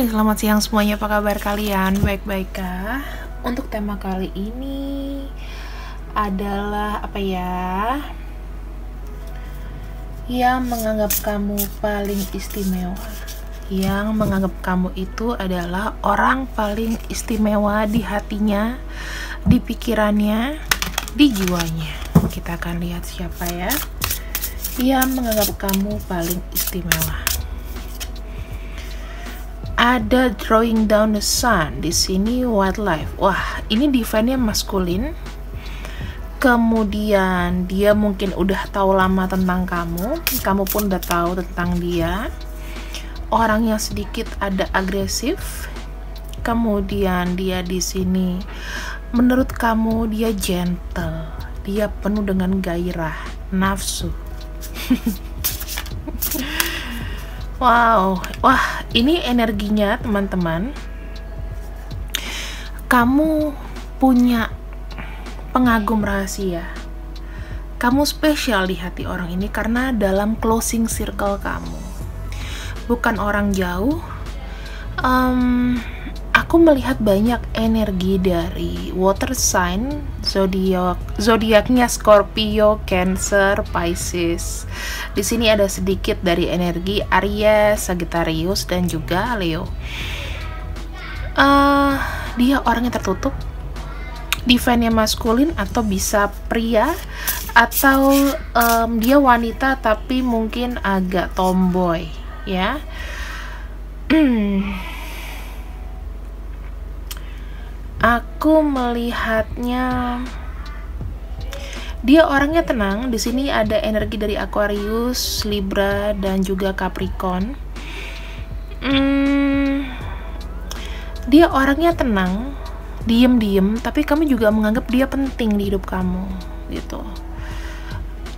Hai, selamat siang semuanya. Apa kabar kalian? Baik-baik kah? Untuk tema kali ini adalah apa ya? Yang menganggap kamu paling istimewa. Yang menganggap kamu itu adalah orang paling istimewa di hatinya, di pikirannya, di jiwanya. Kita akan lihat siapa ya yang menganggap kamu paling istimewa. Ada drawing down the sun, di sini wildlife. Wah, ini divine-nya maskulin. Kemudian dia mungkin udah tahu lama tentang kamu pun udah tahu tentang dia. Orangnya sedikit ada agresif. Kemudian dia di sini menurut kamu dia gentle. Dia penuh dengan gairah, nafsu. Wow, wah ini energinya teman-teman. Kamu punya pengagum rahasia. Kamu spesial di hati orang ini karena dalam closing circle kamu. Bukan orang jauh. Aku melihat banyak energi dari water sign, zodiaknya Scorpio, Cancer, Pisces. Di sini ada sedikit dari energi Aries, Sagittarius, dan juga Leo. Dia orangnya tertutup, divine-nya maskulin atau bisa pria, atau dia wanita tapi mungkin agak tomboy, ya. Aku melihatnya dia orangnya tenang. Di sini ada energi dari Aquarius, Libra, dan juga Capricorn. Dia orangnya tenang, diem-diem, tapi kamu juga menganggap dia penting di hidup kamu, gitu.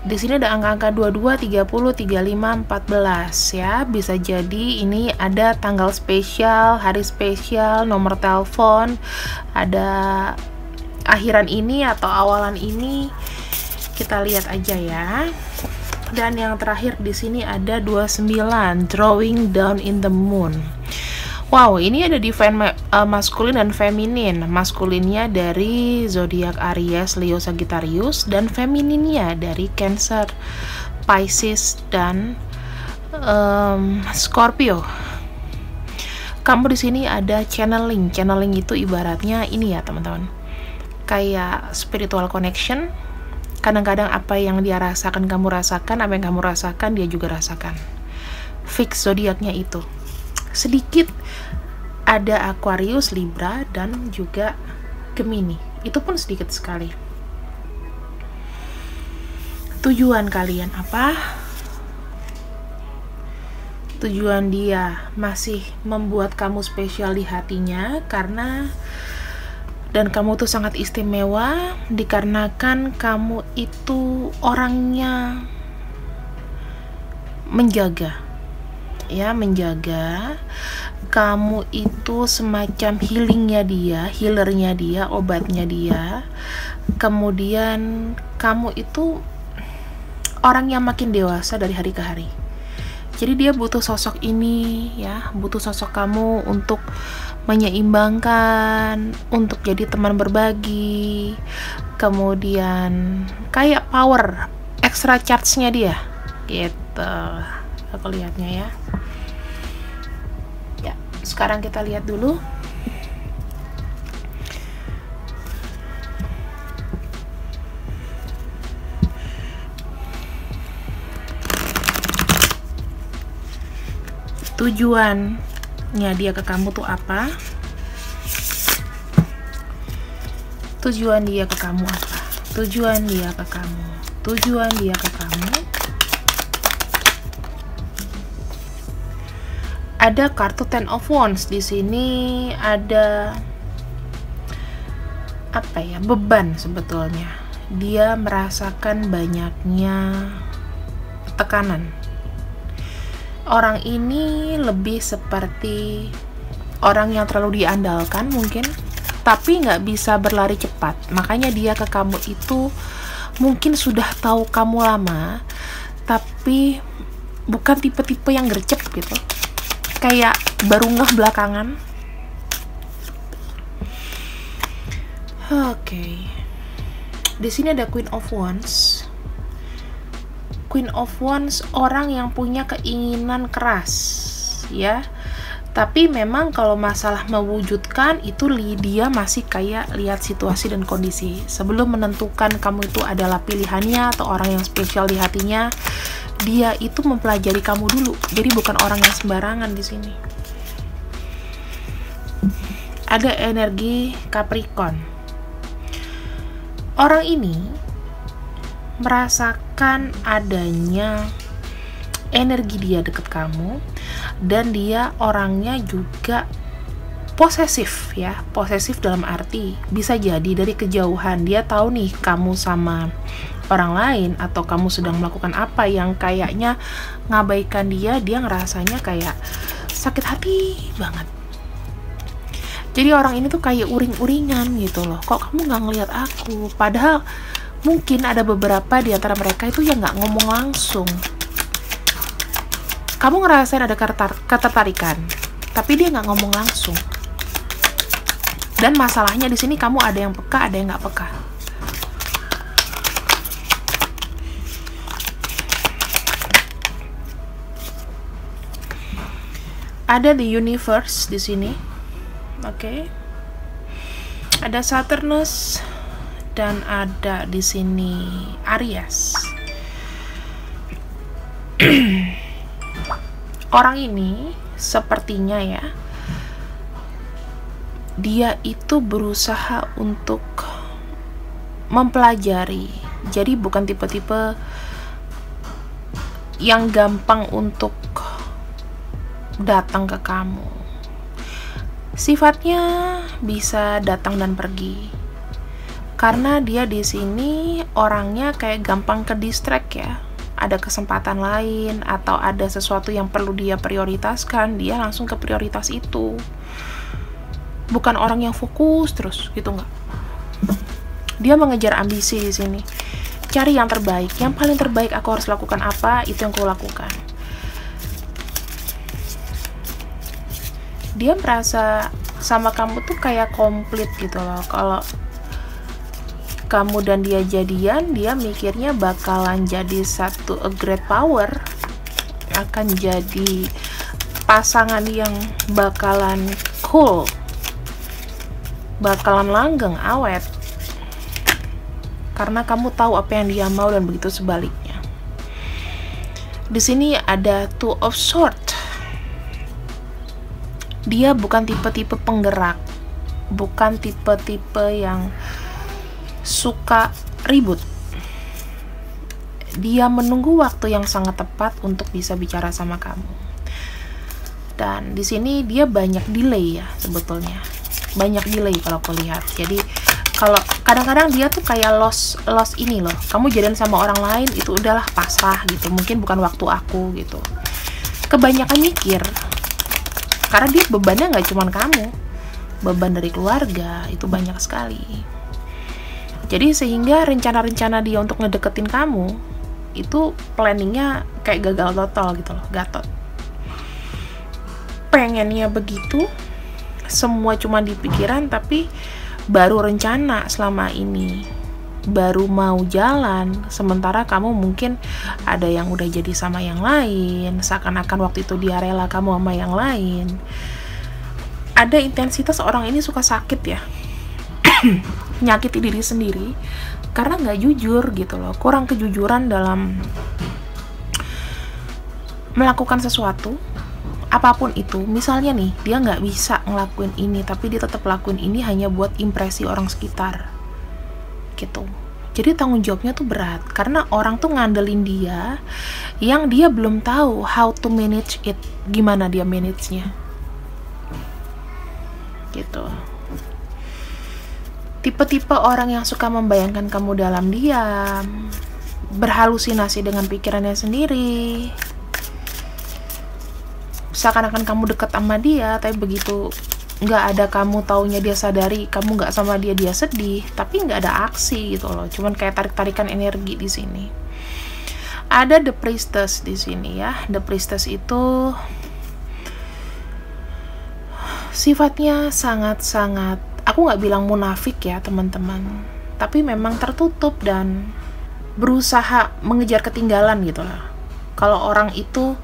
Di sini ada angka-angka 22, 30, 35, 14 ya. Bisa jadi ini ada tanggal spesial, hari spesial, nomor telepon, ada akhiran ini atau awalan ini. Kita lihat aja ya. Dan yang terakhir di sini ada 29, drawing down in the moon. Wow, ini ada divine maskulin dan feminin. Maskulinnya dari zodiak Aries, Leo, Sagittarius, dan femininnya dari Cancer, Pisces, dan Scorpio. Kamu di sini ada channeling. Channeling itu ibaratnya ini ya teman-teman, kayak spiritual connection. Kadang-kadang apa yang dia rasakan kamu rasakan, apa yang kamu rasakan dia juga rasakan. Fix zodiaknya itu. Sedikit ada Aquarius, Libra, dan juga Gemini. Itu pun sedikit sekali. Tujuan kalian apa? Tujuan dia masih membuat kamu spesial di hatinya karena dan kamu tuh sangat istimewa dikarenakan kamu itu orangnya menjaga. Ya, menjaga. Kamu itu semacam healernya dia, obatnya dia. Kemudian kamu itu orang yang makin dewasa dari hari ke hari. Jadi dia butuh sosok ini ya, butuh sosok kamu untuk menyeimbangkan, untuk jadi teman berbagi. Kemudian kayak power, extra charge-nya dia. Gitu. Aku lihatnya ya. Sekarang kita lihat dulu. Tujuannya dia ke kamu tuh apa? Tujuan dia ke kamu apa? Tujuan dia ke kamu. Tujuan dia ke kamu. Ada kartu Ten of Wands di sini, ada apa ya, beban sebetulnya. Dia merasakan banyaknya tekanan. Orang ini lebih seperti orang yang terlalu diandalkan mungkin, tapi nggak bisa berlari cepat. Makanya dia ke kamu itu mungkin sudah tahu kamu lama, tapi bukan tipe-tipe yang gercep gitu. kayak baru ngeh belakangan. Oke. Di sini ada Queen of Wands. Queen of Wands orang yang punya keinginan keras, ya. Tapi memang kalau masalah mewujudkan itu dia masih kayak lihat situasi dan kondisi. Sebelum menentukan kamu itu adalah pilihannya atau orang yang spesial di hatinya, dia itu mempelajari kamu dulu. Jadi bukan orang yang sembarangan di sini. Ada energi Capricorn. Orang ini merasakan adanya energi dia deket kamu, dan dia orangnya juga posesif, ya. Posesif dalam arti bisa jadi dari kejauhan dia tahu nih kamu sama orang lain atau kamu sedang melakukan apa yang kayaknya ngabaikan dia ngerasanya kayak sakit hati banget. Jadi orang ini tuh kayak uring-uringan gitu loh, kok kamu nggak ngelihat aku, padahal mungkin ada beberapa di antara mereka itu yang nggak ngomong langsung. Kamu ngerasain ada ketertarikan, tapi dia nggak ngomong langsung. Dan masalahnya di sini kamu ada yang peka, ada yang nggak peka. Ada the universe di sini, oke. Ada Saturnus dan ada di sini Aries. Orang ini sepertinya ya, dia itu berusaha untuk mempelajari. Jadi bukan tipe-tipe yang gampang untuk datang ke kamu. Sifatnya bisa datang dan pergi. Karena dia di sini orangnya kayak gampang ke distract, ya. Ada kesempatan lain atau ada sesuatu yang perlu dia prioritaskan, dia langsung ke prioritas itu. Bukan orang yang fokus terus gitu, nggak. Dia mengejar ambisi di sini. Cari yang terbaik, yang paling terbaik aku harus lakukan apa, itu yang aku lakukan. Dia merasa sama kamu tuh kayak komplit gitu loh. Kalau kamu dan dia jadian, dia mikirnya bakalan jadi satu great power, akan jadi pasangan yang bakalan cool, bakalan langgeng, awet, karena kamu tahu apa yang dia mau dan begitu sebaliknya. Di sini ada Two of Swords. Dia bukan tipe-tipe penggerak, bukan tipe-tipe yang suka ribut. Dia menunggu waktu yang sangat tepat untuk bisa bicara sama kamu. Dan di sini dia banyak delay, ya, sebetulnya. Banyak delay kalau aku lihat. Jadi kalau kadang-kadang dia tuh kayak lost ini loh. Kamu jadian sama orang lain itu udahlah pasrah gitu. Mungkin bukan waktu aku gitu. Kebanyakan mikir. Karena dia bebannya nggak cuma kamu. Beban dari keluarga itu banyak sekali. Jadi sehingga rencana-rencana dia untuk ngedeketin kamu itu planningnya kayak gagal total gitu loh, gatot. Pengennya begitu, semua cuma di pikiran, tapi baru rencana selama ini, baru mau jalan, sementara kamu mungkin ada yang udah jadi sama yang lain, seakan-akan waktu itu dia rela kamu sama yang lain. Ada intensitas orang ini suka sakit, ya. Nyakiti diri sendiri karena nggak jujur gitu loh, kurang kejujuran dalam melakukan sesuatu apapun itu. Misalnya nih, dia nggak bisa ngelakuin ini tapi dia tetap lakuin ini hanya buat impresi orang sekitar gitu. Jadi tanggung jawabnya tuh berat karena orang tuh ngandelin dia yang dia belum tahu how to manage it, gimana dia manage-nya gitu. Tipe-tipe orang yang suka membayangkan kamu dalam diam, berhalusinasi dengan pikirannya sendiri, seakan-akan kamu dekat sama dia, tapi begitu nggak ada kamu taunya dia sadari kamu nggak sama dia, dia sedih, tapi nggak ada aksi gitu loh, cuman kayak tarik-tarikan energi di sini. Ada The Priestess di sini, ya. The Priestess itu sifatnya sangat-sangat, aku nggak bilang munafik ya teman-teman, tapi memang tertutup dan berusaha mengejar ketinggalan gitu lah. Kalau orang itu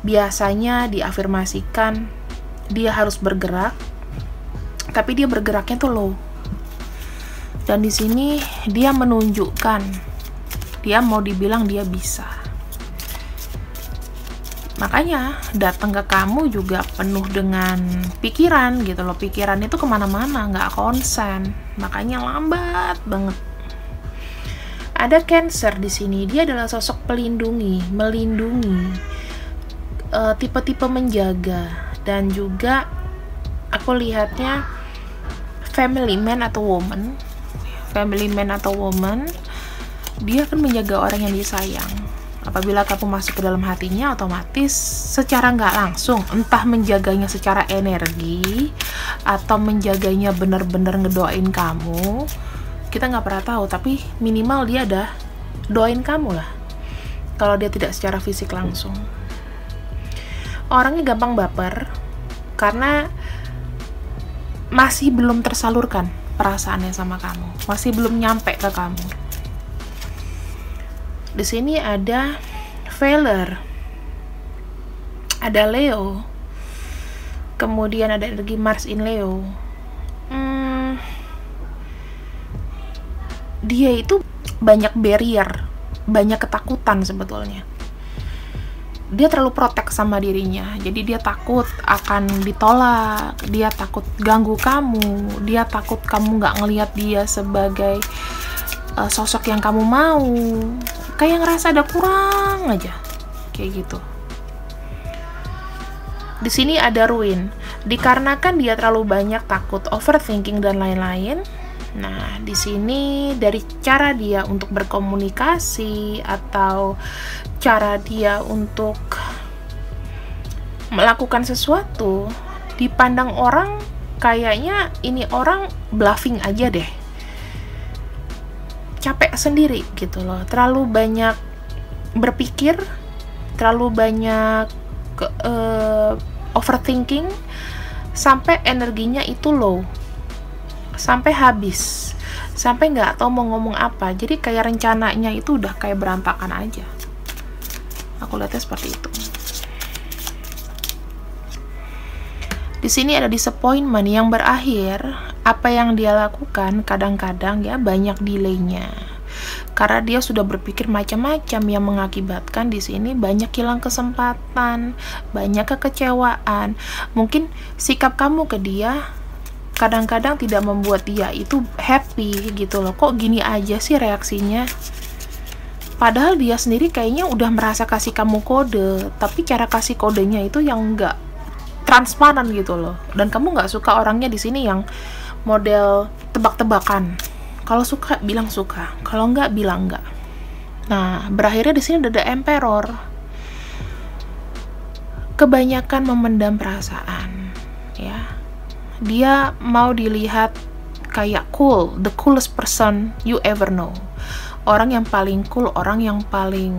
biasanya diafirmasikan dia harus bergerak, tapi dia bergeraknya tuh low. Dan di sini dia menunjukkan dia mau dibilang dia bisa. Makanya datang ke kamu juga penuh dengan pikiran gitu loh. Pikiran itu kemana-mana, nggak konsen. Makanya lambat banget. Ada Cancer di sini. Dia adalah sosok pelindungi, melindungi, tipe-tipe menjaga, dan juga aku lihatnya family man atau woman. Family man atau woman, dia akan menjaga orang yang disayang. Apabila kamu masuk ke dalam hatinya, otomatis secara nggak langsung, entah menjaganya secara energi atau menjaganya benar-benar ngedoain kamu, kita nggak pernah tahu, tapi minimal dia ada doain kamu lah, kalau dia tidak secara fisik langsung. Orangnya gampang baper karena masih belum tersalurkan perasaannya sama kamu, masih belum nyampe ke kamu. Di sini ada Failure, ada Leo, kemudian ada energi Mars in Leo. Dia itu banyak barrier, banyak ketakutan sebetulnya. Dia terlalu protek sama dirinya, jadi dia takut akan ditolak, dia takut ganggu kamu, dia takut kamu nggak ngelihat dia sebagai sosok yang kamu mau, kayak ngerasa ada kurang aja, kayak gitu. Di sini ada Ruin, dikarenakan dia terlalu banyak takut, overthinking dan lain-lain. Nah, di sini dari cara dia untuk berkomunikasi atau cara dia untuk melakukan sesuatu, dipandang orang kayaknya ini orang bluffing aja deh. Capek sendiri gitu loh, terlalu banyak berpikir, terlalu banyak overthinking, sampai energinya itu low, sampai habis, sampai nggak tahu mau ngomong apa. Jadi kayak rencananya itu udah kayak berantakan aja. Aku lihatnya seperti itu. Di sini ada disappointment yang berakhir, apa yang dia lakukan kadang-kadang ya banyak delaynya. Karena dia sudah berpikir macam-macam yang mengakibatkan di sini banyak hilang kesempatan, banyak kekecewaan. Mungkin sikap kamu ke dia kadang-kadang tidak membuat dia itu happy gitu loh. Kok gini aja sih reaksinya? Padahal dia sendiri kayaknya udah merasa kasih kamu kode, tapi cara kasih kodenya itu yang enggak transparan gitu loh. Dan kamu nggak suka orangnya di sini yang model tebak-tebakan. Kalau suka bilang suka, kalau nggak bilang nggak. Nah, berakhirnya di sini ada Emperor. Kebanyakan memendam perasaan, ya. Dia mau dilihat kayak cool, the coolest person you ever know. Orang yang paling cool, orang yang paling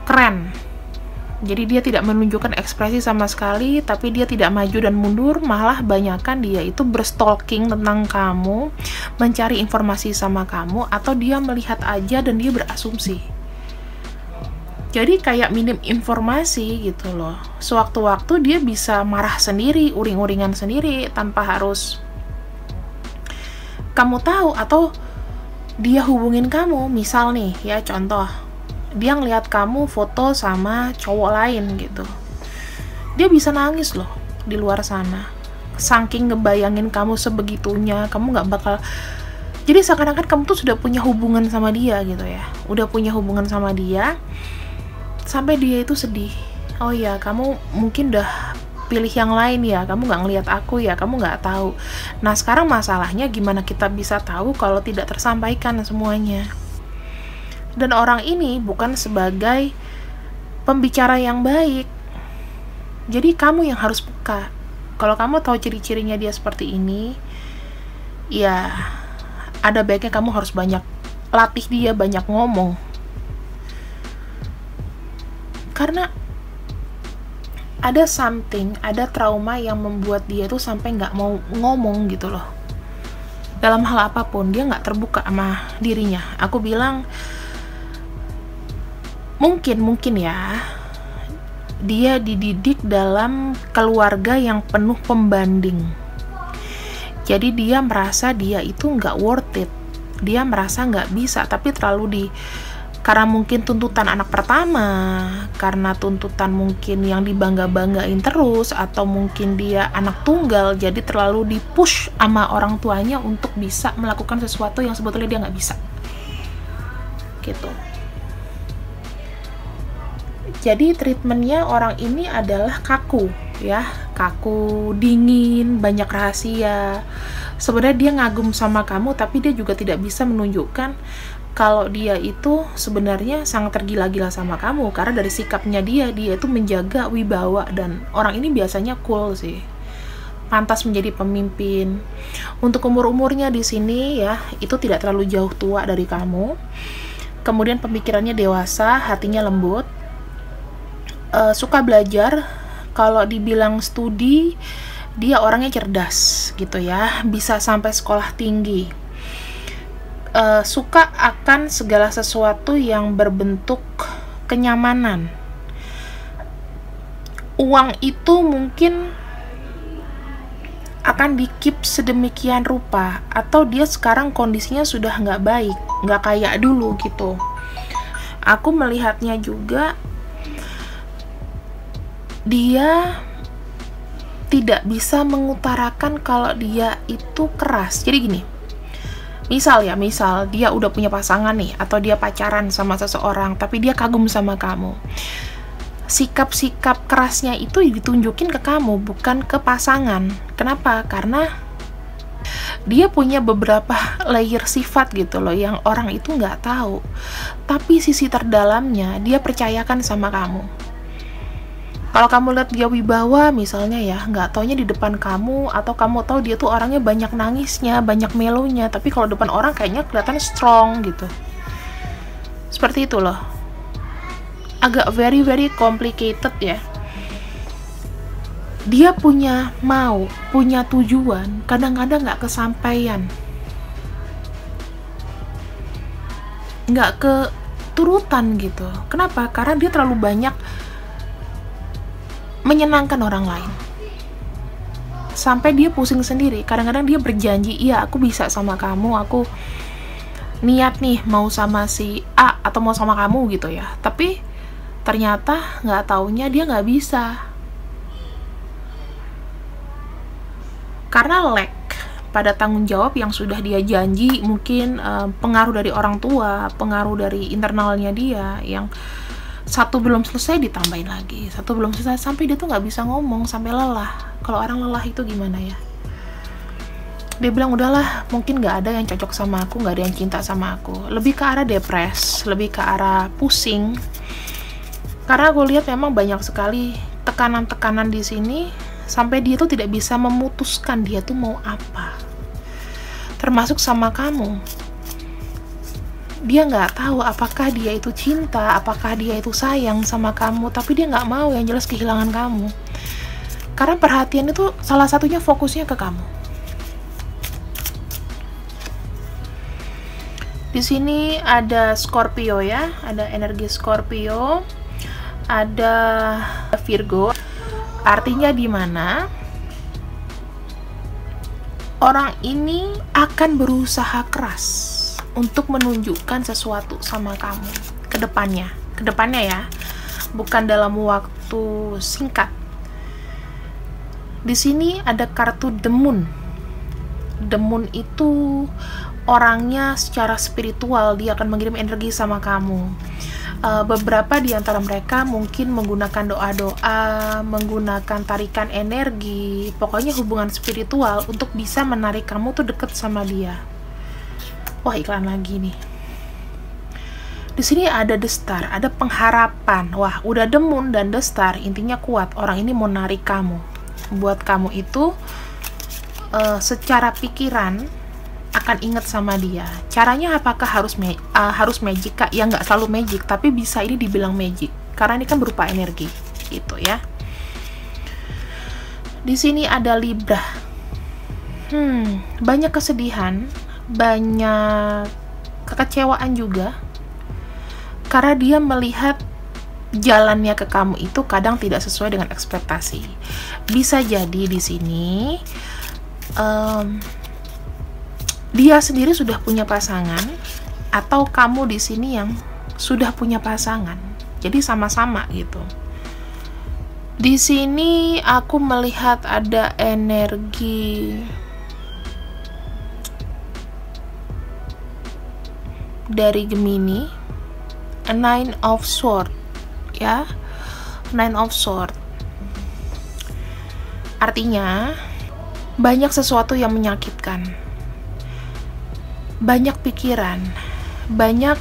keren. Jadi dia tidak menunjukkan ekspresi sama sekali, tapi dia tidak maju dan mundur, malah banyakan dia itu berstalking tentang kamu, mencari informasi sama kamu, atau dia melihat aja dan dia berasumsi. Jadi kayak minim informasi gitu loh. Sewaktu-waktu dia bisa marah sendiri, uring-uringan sendiri, tanpa harus kamu tahu, atau dia hubungin kamu. Misal nih, ya contoh, dia ngelihat kamu foto sama cowok lain gitu, dia bisa nangis loh di luar sana, saking ngebayangin kamu sebegitunya. Kamu nggak bakal, jadi seakan-akan kamu tuh sudah punya hubungan sama dia gitu ya, udah punya hubungan sama dia, sampai dia itu sedih. Oh ya, kamu mungkin udah pilih yang lain ya, kamu nggak ngelihat aku ya, kamu nggak tahu. Nah sekarang masalahnya gimana kita bisa tahu kalau tidak tersampaikan semuanya. Dan orang ini bukan sebagai pembicara yang baik. Jadi kamu yang harus peka. Kalau kamu tahu ciri-cirinya dia seperti ini, ya ada baiknya kamu harus banyak latih dia, banyak ngomong. Karena ada something, ada trauma yang membuat dia tuh sampai nggak mau ngomong gitu loh. Dalam hal apapun, dia nggak terbuka sama dirinya. Aku bilang, mungkin ya, dia dididik dalam keluarga yang penuh pembanding. Jadi dia merasa dia itu nggak worth it. Dia merasa nggak bisa, tapi karena mungkin tuntutan anak pertama, karena tuntutan mungkin yang dibangga-banggain terus, atau mungkin dia anak tunggal, jadi terlalu dipush sama orang tuanya untuk bisa melakukan sesuatu yang sebetulnya dia nggak bisa. Gitu. Jadi treatmentnya orang ini adalah kaku, ya, kaku, dingin, banyak rahasia. Sebenarnya dia ngagum sama kamu, tapi dia juga tidak bisa menunjukkan kalau dia itu sebenarnya sangat tergila-gila sama kamu, karena dari sikapnya dia itu menjaga wibawa, dan orang ini biasanya cool sih, pantas menjadi pemimpin. Untuk umurnya di sini ya, itu tidak terlalu jauh tua dari kamu. Kemudian pemikirannya dewasa, hatinya lembut, suka belajar. Kalau dibilang studi, dia orangnya cerdas gitu ya, bisa sampai sekolah tinggi. Suka akan segala sesuatu yang berbentuk kenyamanan. Uang itu mungkin akan di-keep sedemikian rupa, atau dia sekarang kondisinya sudah nggak baik, nggak kayak dulu gitu. Aku melihatnya juga, dia tidak bisa mengutarakan kalau dia itu keras. Jadi gini, misal dia udah punya pasangan nih, atau dia pacaran sama seseorang, tapi dia kagum sama kamu. Sikap-sikap kerasnya itu ditunjukin ke kamu, bukan ke pasangan. Kenapa? Karena dia punya beberapa layer sifat gitu loh, yang orang itu nggak tahu. Tapi sisi terdalamnya, dia percayakan sama kamu. Kalau kamu lihat dia wibawa misalnya ya, nggak taunya di depan kamu, atau kamu tahu dia tuh orangnya banyak nangisnya, banyak melonya, tapi kalau depan orang kayaknya kelihatan strong gitu. Seperti itu loh. Agak very complicated ya. Dia punya tujuan, kadang-kadang nggak kesampaian. Nggak keturutan gitu. Kenapa? Karena dia terlalu banyak menyenangkan orang lain, sampai dia pusing sendiri. Kadang-kadang dia berjanji, iya aku bisa sama kamu, aku niat nih mau sama si A atau mau sama kamu gitu ya, tapi ternyata nggak taunya dia nggak bisa, karena lack pada tanggung jawab yang sudah dia janji. Mungkin pengaruh dari orang tua, pengaruh dari internalnya dia, yang satu belum selesai ditambahin lagi, satu belum selesai, sampai dia tuh nggak bisa ngomong, sampai lelah. Kalau orang lelah itu gimana ya? Dia bilang, udahlah, mungkin nggak ada yang cocok sama aku, nggak ada yang cinta sama aku. Lebih ke arah depres, lebih ke arah pusing. Karena aku lihat memang banyak sekali tekanan-tekanan di sini, sampai dia tuh tidak bisa memutuskan dia tuh mau apa. Termasuk sama kamu. Dia nggak tahu apakah dia itu cinta, apakah dia itu sayang sama kamu, tapi dia nggak mau yang jelas kehilangan kamu. Karena perhatian itu salah satunya fokusnya ke kamu. Di sini ada Scorpio ya, ada energi Scorpio, ada Virgo. Artinya di mana orang ini akan berusaha keras untuk menunjukkan sesuatu sama kamu ke depannya ya, bukan dalam waktu singkat. Di sini ada kartu The Moon. The Moon itu orangnya secara spiritual, dia akan mengirim energi sama kamu. Beberapa di antara mereka mungkin menggunakan doa-doa, menggunakan tarikan energi, pokoknya hubungan spiritual untuk bisa menarik kamu tuh deket sama dia. Wah, iklan lagi nih. Di sini ada The Star, ada pengharapan. Wah, udah The Moon dan The Star, intinya kuat. Orang ini mau narik kamu. Buat kamu itu secara pikiran akan inget sama dia. Caranya apakah harus magic? Kak, ya nggak selalu magic, tapi bisa ini dibilang magic. Karena ini kan berupa energi, gitu ya. Di sini ada Libra. Banyak kesedihan, banyak kekecewaan juga, karena dia melihat jalannya ke kamu itu kadang tidak sesuai dengan ekspektasi. Bisa jadi di sini dia sendiri sudah punya pasangan, atau kamu di sini yang sudah punya pasangan. Jadi sama-sama gitu. Di sini aku melihat ada energi dari Gemini, a Nine of Swords, ya, Nine of Swords. Artinya banyak sesuatu yang menyakitkan, banyak pikiran, banyak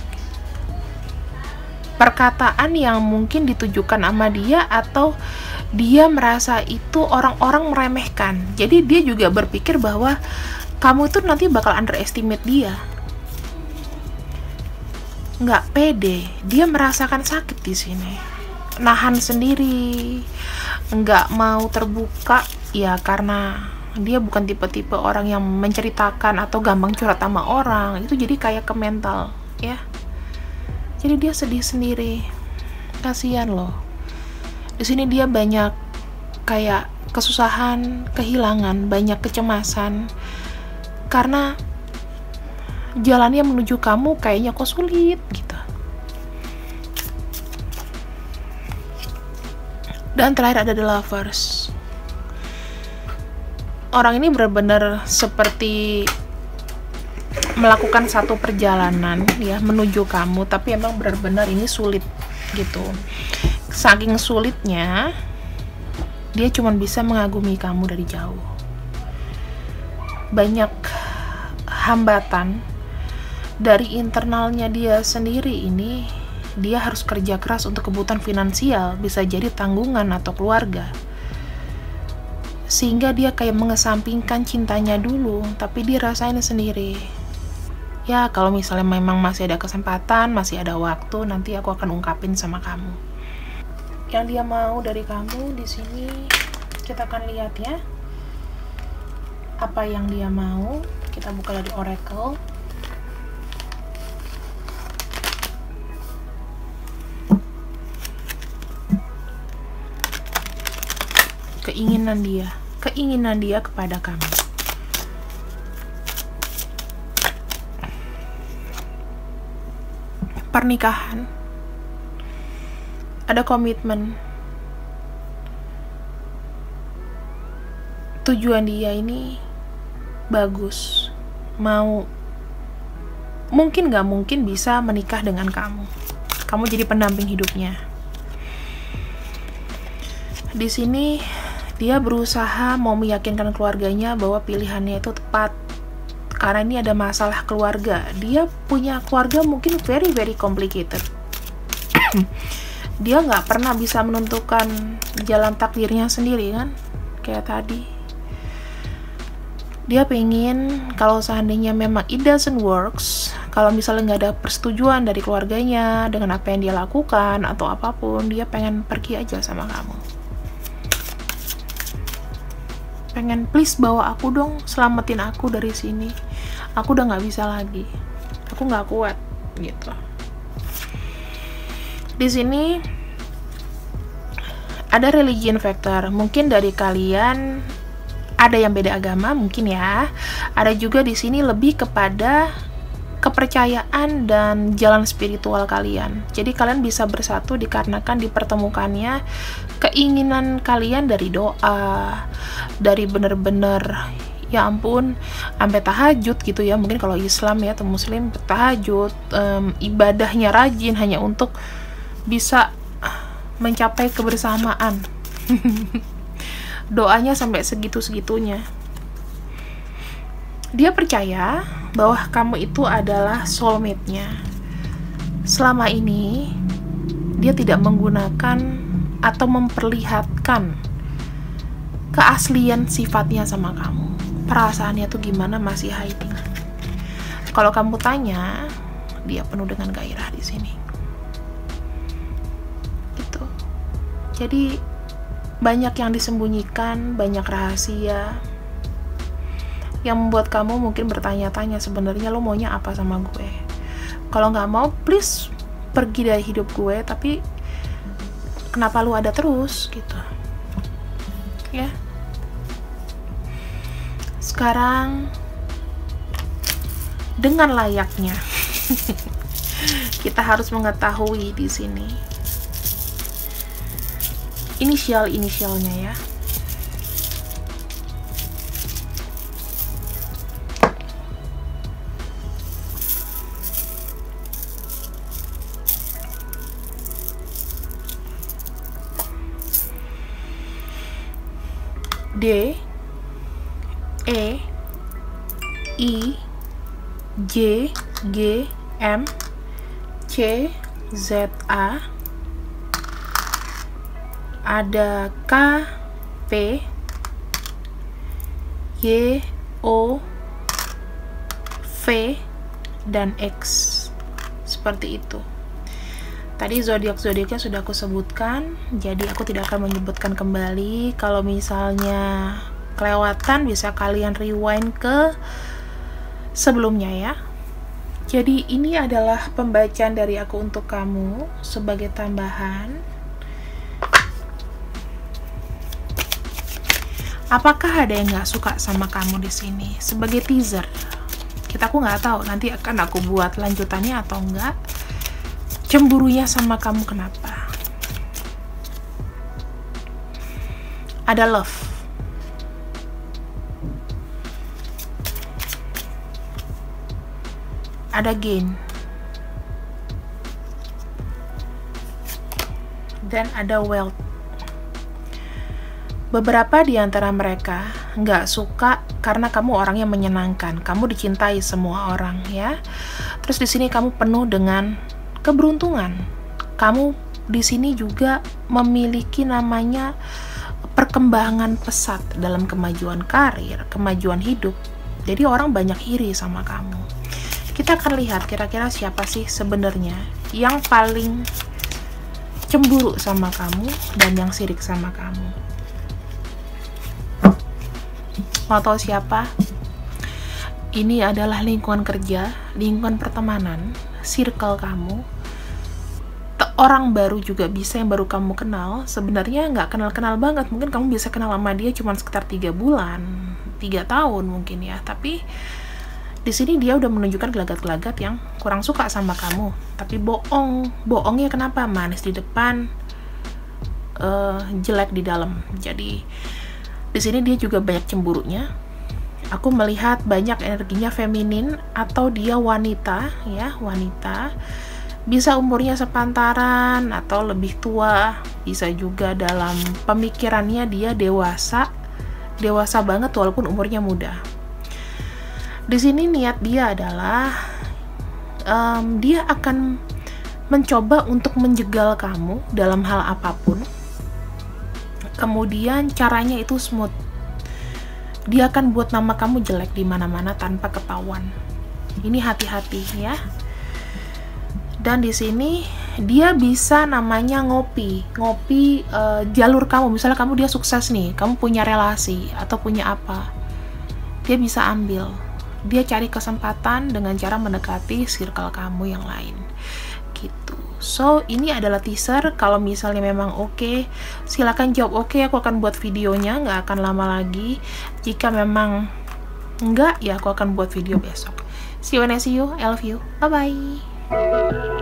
perkataan yang mungkin ditujukan sama dia, atau dia merasa itu orang-orang meremehkan. Jadi dia juga berpikir bahwa kamu itu nanti bakal underestimate dia. Nggak pede, dia merasakan sakit di sini, nahan sendiri, nggak mau terbuka, ya karena dia bukan tipe-tipe orang yang menceritakan atau gampang curhat sama orang. Itu jadi kayak ke mental, ya. Jadi dia sedih sendiri, kasihan loh. Di sini dia banyak kayak kesusahan, kehilangan, banyak kecemasan, karena jalannya menuju kamu kayaknya kok sulit gitu. Dan terakhir ada The Lovers. Orang ini benar-benar seperti melakukan satu perjalanan ya menuju kamu, tapi emang benar-benar ini sulit gitu. Saking sulitnya dia cuma bisa mengagumi kamu dari jauh. Banyak hambatan dari internalnya dia sendiri ini. Dia harus kerja keras untuk kebutuhan finansial, bisa jadi tanggungan atau keluarga, sehingga dia kayak mengesampingkan cintanya dulu, tapi dia rasain sendiri. Ya, kalau misalnya memang masih ada kesempatan, masih ada waktu, nanti aku akan ungkapin sama kamu. Yang dia mau dari kamu di sini, kita akan lihat ya. Apa yang dia mau, kita buka dari Oracle. Keinginan dia kepada kamu. Pernikahan, ada komitmen. Tujuan dia ini bagus, mau, mungkin gak mungkin bisa menikah dengan kamu jadi pendamping hidupnya. Di sini dia berusaha mau meyakinkan keluarganya bahwa pilihannya itu tepat, karena ini ada masalah keluarga. Dia punya keluarga mungkin very very complicated. Dia nggak pernah bisa menentukan jalan takdirnya sendiri kan, kayak tadi. Dia pengen kalau seandainya memang it doesn't works, kalau misalnya nggak ada persetujuan dari keluarganya dengan apa yang dia lakukan atau apapun, dia pengen pergi aja sama kamu. Pengen please bawa aku dong, selamatin aku dari sini. Aku udah nggak bisa lagi, aku nggak kuat gitu. Di sini ada religion factor. Mungkin dari kalian ada yang beda agama, mungkin ya. Ada juga di sini lebih kepada kepercayaan dan jalan spiritual kalian. Jadi kalian bisa bersatu dikarenakan dipertemukannya keinginan kalian dari doa, dari bener-bener ya ampun sampai tahajud gitu ya. Mungkin kalau Islam ya atau Muslim tahajud, ibadahnya rajin hanya untuk bisa mencapai kebersamaan. Doanya sampai segitu-segitunya. Dia percaya bahwa kamu itu adalah soulmate-nya. Selama ini dia tidak menggunakan atau memperlihatkan keaslian sifatnya sama kamu. Perasaannya tuh gimana, masih hiding. Kalau kamu tanya, dia penuh dengan gairah di sini. Gitu. Jadi banyak yang disembunyikan, banyak rahasia yang membuat kamu mungkin bertanya-tanya sebenarnya lo maunya apa sama gue. Kalau nggak mau, please pergi dari hidup gue, tapi kenapa lo ada terus gitu ya. Sekarang dengan layaknya kita harus mengetahui di sini inisialnya ya. D, E, I, J, G, M, C, Z, A, ada K, P, Y, O, V, dan X. Seperti itu. Tadi zodiak-zodiaknya sudah aku sebutkan, jadi aku tidak akan menyebutkan kembali. Kalau misalnya kelewatan, bisa kalian rewind ke sebelumnya ya. Jadi ini adalah pembacaan dari aku untuk kamu sebagai tambahan. Apakah ada yang nggak suka sama kamu di sini? Sebagai teaser, aku nggak tahu nanti akan aku buat lanjutannya atau enggak. Cemburunya sama kamu kenapa? Ada love, ada gain, dan ada wealth. Beberapa di antara mereka nggak suka karena kamu orang yang menyenangkan, kamu dicintai semua orang ya. Terus di sini kamu penuh dengan keberuntungan. Kamu di sini juga memiliki namanya perkembangan pesat dalam kemajuan karir, kemajuan hidup. Jadi orang banyak iri sama kamu. Kita akan lihat kira-kira siapa sih sebenarnya yang paling cemburu sama kamu dan yang sirik sama kamu. Mau tahu siapa? Ini adalah lingkungan kerja, lingkungan pertemanan, circle kamu. Orang baru juga bisa yang baru kamu kenal. Sebenarnya nggak kenal-kenal banget. Mungkin kamu bisa kenal sama dia cuma sekitar 3 bulan, 3 tahun mungkin ya. Tapi di sini dia udah menunjukkan gelagat-gelagat yang kurang suka sama kamu. Tapi bohongnya kenapa? Manis di depan, jelek di dalam. Jadi di sini dia juga banyak cemburunya. Aku melihat banyak energinya feminin atau dia wanita ya, wanita. Bisa umurnya sepantaran atau lebih tua, bisa juga dalam pemikirannya dia dewasa banget walaupun umurnya muda. Di sini niat dia adalah dia akan mencoba untuk menjegal kamu dalam hal apapun. Kemudian caranya itu smooth. Dia akan buat nama kamu jelek di mana-mana tanpa ketahuan. Ini hati-hati ya. Dan di sini dia bisa namanya ngopi jalur kamu. Misalnya dia sukses nih, kamu punya relasi atau punya apa, dia bisa ambil. Dia cari kesempatan dengan cara mendekati circle kamu yang lain gitu. So ini adalah teaser. Kalau misalnya memang oke, silakan jawab oke. Aku akan buat videonya, nggak akan lama lagi. Jika memang enggak, ya aku akan buat video besok. See you when I see you. I love you. Bye bye.